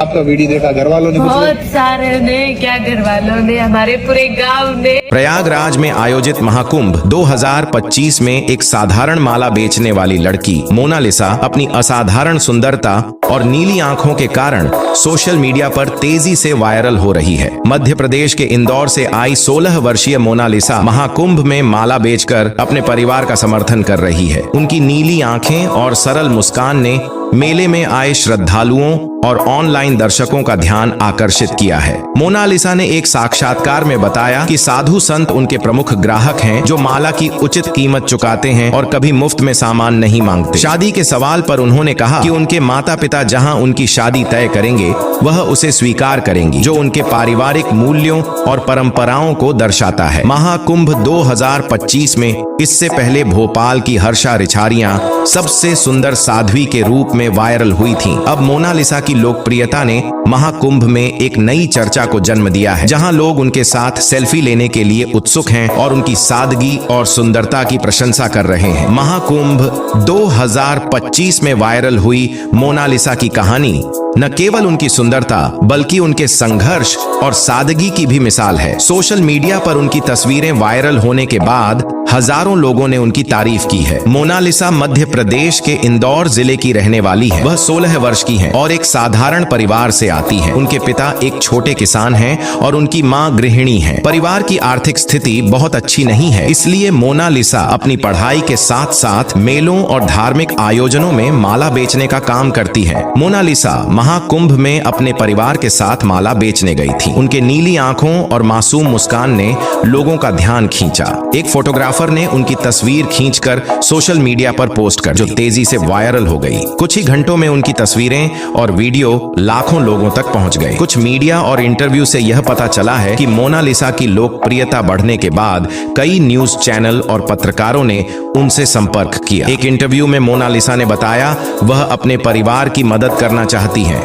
आपका वीडियो देखा, घर वालों ने बहुत सारे ने, क्या घर वालों ने, हमारे पूरे गांव ने। प्रयागराज में आयोजित महाकुंभ 2025 में एक साधारण माला बेचने वाली लड़की मोनालिसा अपनी असाधारण सुंदरता और नीली आंखों के कारण सोशल मीडिया पर तेजी से वायरल हो रही है। मध्य प्रदेश के इंदौर से आई 16 वर्षीय मोनालिसा महाकुंभ में माला बेचकर अपने परिवार का समर्थन कर रही है। उनकी नीली आंखें और सरल मुस्कान ने मेले में आए श्रद्धालुओं और ऑनलाइन दर्शकों का ध्यान आकर्षित किया है। मोनालिसा ने एक साक्षात्कार में बताया कि साधु संत उनके प्रमुख ग्राहक हैं जो माला की उचित कीमत चुकाते हैं और कभी मुफ्त में सामान नहीं मांगते। शादी के सवाल पर उन्होंने कहा कि उनके माता पिता जहां उनकी शादी तय करेंगे वह उसे स्वीकार करेंगी, जो उनके पारिवारिक मूल्यों और परंपराओं को दर्शाता है। महाकुंभ 2025 में इससे पहले भोपाल की हर्षा रिछारियां सबसे सुंदर साध्वी के रूप में वायरल हुई थीं। अब मोनालिसा की लोकप्रियता ने महाकुंभ में एक नई चर्चा को जन्म दिया है, जहां लोग उनके साथ सेल्फी लेने के लिए उत्सुक हैं और उनकी सादगी और सुंदरता की प्रशंसा कर रहे हैं। महाकुंभ 2025 में वायरल हुई मोनालिसा की कहानी न केवल उनकी सुंदरता बल्कि उनके संघर्ष और सादगी की भी मिसाल है। सोशल मीडिया पर उनकी तस्वीरें वायरल होने के बाद हजारों लोगों ने उनकी तारीफ की है। मोनालिसा मध्य प्रदेश के इंदौर जिले की रहने वाली है। वह 16 वर्ष की है और एक साधारण परिवार से आती है। उनके पिता एक छोटे किसान हैं और उनकी मां गृहिणी है। परिवार की आर्थिक स्थिति बहुत अच्छी नहीं है, इसलिए मोनालिसा अपनी पढ़ाई के साथ साथ मेलों और धार्मिक आयोजनों में माला बेचने का काम करती है। मोनालिसा महाकुंभ में अपने परिवार के साथ माला बेचने गई थी। उनके नीली आंखों और मासूम मुस्कान ने लोगों का ध्यान खींचा। एक फोटोग्राफर ने उनकी तस्वीर खींचकर सोशल मीडिया पर पोस्ट कर जो तेजी से वायरल हो गई। कुछ ही घंटों में उनकी तस्वीरें और वीडियो लाखों लोगों तक पहुंच गए। कुछ मीडिया और इंटरव्यू से यह पता चला है कि मोनालिसा की लोकप्रियता बढ़ने के बाद कई न्यूज चैनल और पत्रकारों ने उनसे संपर्क किया। एक इंटरव्यू में मोनालिसा ने बताया वह अपने परिवार की मदद करना चाहती हैं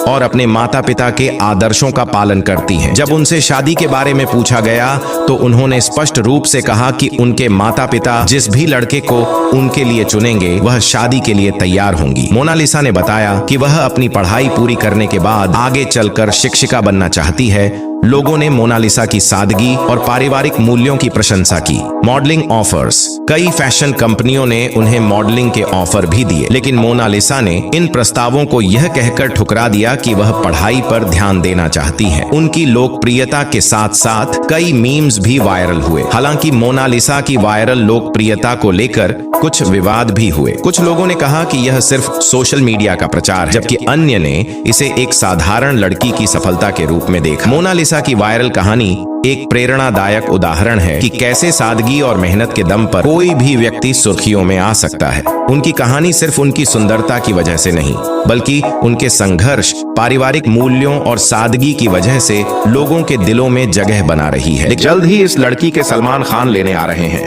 और अपने माता पिता के आदर्शों का पालन करती हैं। जब उनसे शादी के बारे में पूछा गया तो उन्होंने स्पष्ट रूप से कहा कि उनके माता पिता जिस भी लड़के को उनके लिए चुनेंगे वह शादी के लिए तैयार होंगी। मोनालिसा ने बताया कि वह अपनी पढ़ाई पूरी करने के बाद आगे चलकर शिक्षिका बनना चाहती है। लोगों ने मोनालिसा की सादगी और पारिवारिक मूल्यों की प्रशंसा की। मॉडलिंग ऑफर्स, कई फैशन कंपनियों ने उन्हें मॉडलिंग के ऑफर भी दिए, लेकिन मोनालिसा ने इन प्रस्तावों को यह कहकर ठुकरा दिया कि वह पढ़ाई पर ध्यान देना चाहती हैं। उनकी लोकप्रियता के साथ साथ कई मीम्स भी वायरल हुए। हालांकि मोनालिसा की वायरल लोकप्रियता को लेकर कुछ विवाद भी हुए। कुछ लोगों ने कहा कि यह सिर्फ सोशल मीडिया का प्रचार है, जबकि अन्य ने इसे एक साधारण लड़की की सफलता के रूप में देखा। मोनालिसा की वायरल कहानी एक प्रेरणादायक उदाहरण है कि कैसे सादगी और मेहनत के दम पर कोई भी व्यक्ति सुर्खियों में आ सकता है। उनकी कहानी सिर्फ उनकी सुंदरता की वजह से नहीं, बल्कि उनके संघर्ष, पारिवारिक मूल्यों और सादगी की वजह से लोगों के दिलों में जगह बना रही है। जल्द ही इस लड़की के सलमान खान लेने आ रहे हैं।